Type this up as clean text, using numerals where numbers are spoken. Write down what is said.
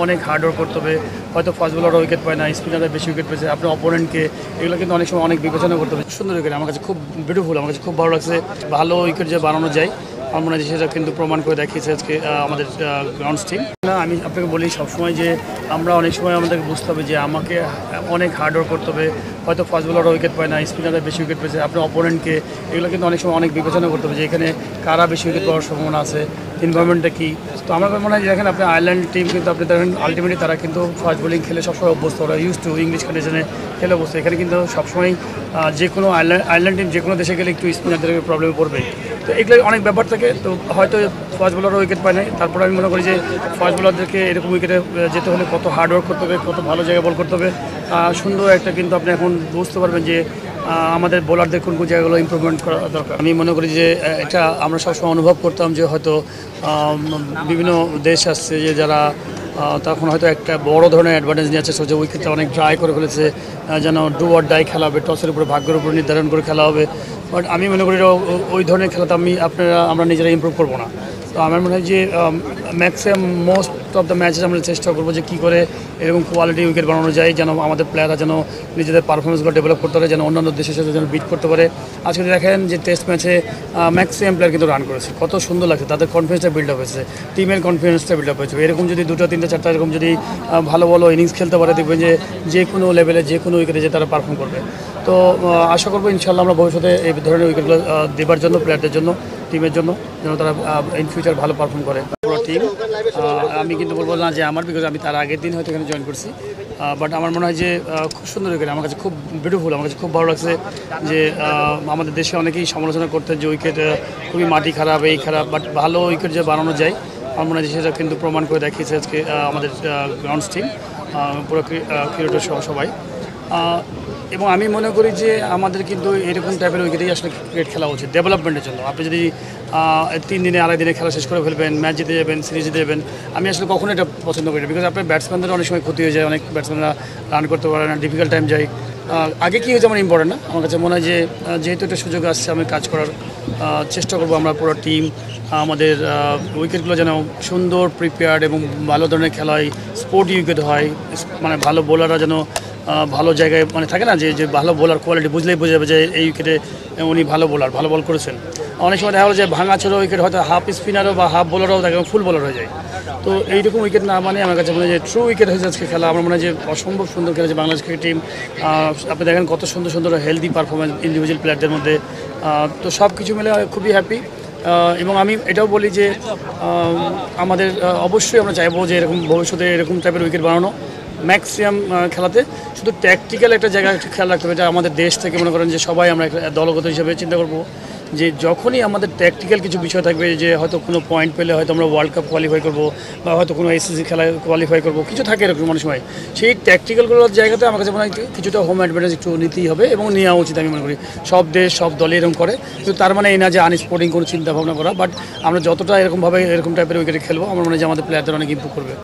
অনেক hard work করতে হবে। হয়তো ফাস্ট বোলাররা উইকেট পায় না, স্পিনাররা বেশি উইকেট পেয়েছে, আপনার অপোনেন্টকে এগুলো কিন্তু অনেক সময় অনেক বিবেচনা করতে হবে। সুন্দর উইকেট, আমার কাছে খুব বিউটিফুল, আমার কাছে খুব ভালো লাগছে। ভালো উইকেট যে বানানো যায় আমার মনে হয় সেটা কিন্তু প্রমাণ করে দেখিয়েছে আজকে আমাদের গ্রাউন্ডস টিম। না, আমি আপনাকে বলি সবসময় যে আমরা অনেক সময় আমাদেরকে বুঝতে হবে যে আমাকে অনেক হার্ড ওয়ার্ক করতে হবে। হয়তো ফাস্ট বোলাররা উইকেট পায় না, স্পিনাররা বেশি উইকেট পেয়েছে, আপনার অপোনেন্টকে এগুলো কিন্তু অনেক সময় অনেক বিবেচনা করতে হবে যে এখানে কারা বেশি উইকেট পাওয়ার সম্ভাবনা আছে, এনভায়রনমেন্টটা কী। তো আমার মনে হয় যে দেখেন আপনি আয়ারল্যান্ড টিম কিন্তু আপনি দেখেন আলটিমেটলি তারা কিন্তু ফাস্ট বোলিং খেলে সবসময় অভ্যস্ত, ওরা ইউজ টু ইংলিশ কন্ডিশনে খেলে অভ্যস্ত। এখানে কিন্তু সবসময় যে কোনো আয়ারল্যান্ড টিম যে কোনো দেশে গেলে একটু স্পিনারদের প্রবলেমে পড়বে। তো এগুলো অনেক ব্যাপার থাকে। তো হয়তো ফাস্ট বোলারও উইকেট পায় নাই, তারপরে আমি মনে করি যে ফাস্ট বোলারদেরকে এরকম উইকেটে যেতে হলে কত হার্ড ওয়ার্ক করতে হবে, কত ভালো জায়গায় বল করতে হবে। সুন্দর একটা কিন্তু আপনি এখন বুঝতে পারবেন যে আমাদের বোলারদের কোন কোন জায়গাগুলো ইমপ্রুভমেন্ট করা দরকার। আমি মনে করি যে এটা আমরা সবসময় অনুভব করতাম যে হয়তো বিভিন্ন দেশ আসছে যে যারা তখন হয়তো একটা বড় ধরনের অ্যাডভান্টেজ নিয়ে আসছে, যে উইকেটটা অনেক ড্রাই করে ফেলেছে, যেন ডু অর ডাই খেলা হবে, টসের উপরে ভাগ্যের উপরে নির্ধারণ করে খেলা হবে। বাট আমি মনে করি ওই ধরনের খেলাতে আমরা নিজেরা ইমপ্রুভ করবো না। তো আমার মনে হয় যে maximum most of the matches আমরা চেষ্টা করবো যে কী করে এরকম কোয়ালিটি উইকেট বানানো যায়, যেন আমাদের প্লেয়াররা যেন নিজেদের পারফরমেন্সগুলো ডেভেলপ করতে পারে, যেন অন্যান্য দেশের সাথে যেন বিট করতে পারে। আজকে দেখেন যে টেস্ট ম্যাচে ম্যাক্সিমাম প্লেয়ার কিন্তু রান করেছে, কত সুন্দর লাগছে, তাদের কনফিডেন্সটা বিল্ড আপ হয়েছে, টিমের কনফিডেন্সটা বিল্ড আপ হয়েছে। এরকম যদি 2টা 3টা 4টা এরকম যদি ভালো ভালো ইনিংস খেলতে পারে, দেখবেন যে কোনো লেভেলে যে কোনো উইকেটে যে তারা পারফর্ম করবে। তো আশা করবো ইনশাল্লাহ আমরা ভবিষ্যতে এই ধরনের উইকেটগুলো দেবার জন্য প্লেয়ারদের জন্য, টিমের জন্য, যেন তারা ইন ফিউচার ভালো পারফর্ম করে পুরো টিম। আমি কিন্তু বলবো না যে আমার, বিকজ আমি তার আগের দিন হয়তো এখানে জয়েন করছি। বাট আমার মনে হয় যে খুব সুন্দর উইকেট, আমার কাছে খুব বিউটিফুল, আমার কাছে খুব ভালো লাগছে যে আমাদের দেশে অনেকেই সমালোচনা করতেন যে উইকেট খুবই মাটি খারাপ, এই খারাপ, বাট ভালো উইকেট যে বানানো যায় আমার মনে হয় সেটা কিন্তু প্রমাণ করে দেখিয়েছে আজকে আমাদের গ্রাউন্ডস টিম, পুরো ক্রিকেটার সহ সবাই। এবং আমি মনে করি যে আমাদের কিন্তু এরকম টাইপের উইকেটেই আসলে ক্রিকেট খেলা উচিত ডেভেলপমেন্টের জন্য। আপনি যদি 3 দিনে আড়াই দিনে খেলা শেষ করে ফেলবেন, ম্যাচ জিতে যাবেন, সিরিজ জিতে যাবেন, আমি আসলে কখনো এটা পছন্দ করি না। বিকজ আপনার ব্যাটসম্যানদের অনেক সময় ক্ষতি হয়ে যায়, অনেক ব্যাটসম্যানরা রান করতে পারে না, ডিফিকাল্ট টাইম যায়। আগে কী হয়েছে আমার ইম্পর্টেন্ট না, আমার কাছে মনে হয় যে যেহেতু একটা সুযোগ আসছে আমি কাজ করার চেষ্টা করবো। আমরা পুরো টিম আমাদের উইকেটগুলো যেন সুন্দর প্রিপেয়ার্ড এবং ভালো ধরনের খেলা হয়, স্পোর্টি উইকেট হয়, মানে ভালো বোলাররা যেন ভালো জায়গায় মানে থাকে না যে ভালো বোলার কোয়ালিটি বুঝলেই বোঝা যাবে যে এই উইকেটে উনি ভালো বোলার, ভালো বল করেছেন। অনেক সময় দেখা গেলো যে ভাঙা ছোটো উইকেট হয়তো হাফ স্পিনারও বা হাফ বোলারও থাকে, ফুল বোলার হয়ে যায়। তো এইরকম উইকেট না, মানে আমার কাছে মনে হয় যে ট্রু উইকেট হয়েছে আজকে খেলা। আমার মনে হয় যে অসম্ভব সুন্দর খেলেছে বাংলাদেশ ক্রিকেট টিম। আপনি দেখেন কত সুন্দর সুন্দর হেলদি পারফরমেন্স ইন্ডিভিজুয়াল প্লেয়ারদের মধ্যে। তো সব কিছু মিলে খুবই হ্যাপি। এবং আমি এটাও বলি যে আমাদের অবশ্যই আমরা চাইবো যে এরকম ভবিষ্যতে এরকম টাইপের উইকেট বানানো ম্যাক্সিমাম খেলাতে। শুধু ট্যাকটিক্যাল একটা জায়গায় একটু খেয়াল রাখতে হবে, এটা আমাদের দেশ থেকে মনে করেন যে সবাই আমরা দলগত হিসেবে চিন্তা করবো যে যখনই আমাদের ট্যাকটিক্যাল কিছু বিষয় থাকবে, যে হয়তো কোনো পয়েন্ট পেলে হয়তো আমরা ওয়ার্ল্ড কাপ কোয়ালিফাই করবো বা হয়তো কোনো এসএসসি খেলায় কোয়ালিফাই করবো, কিছু থাকে এরকম অনেক সময়, সেই ট্যাকটিক্যালগুলোর জায়গাতে আমার কাছে মনে হয় কিছুটা হোম অ্যাডভান্টেজ একটু নিতেই হবে এবং নেওয়া উচিত। আমি মনে করি সব দেশ সব দলে এরকম করে, কিন্তু তার মানে এই না যে আনস্পোর্টিং কোনো চিন্তা ভাবনা করা। বাট আমরা যতটা এরকমভাবে এরকম টাইপের উইকেটে খেলবো আমার মনে হয় যে আমাদের প্লেয়ারদের অনেক ইম্প্রুভ করবে।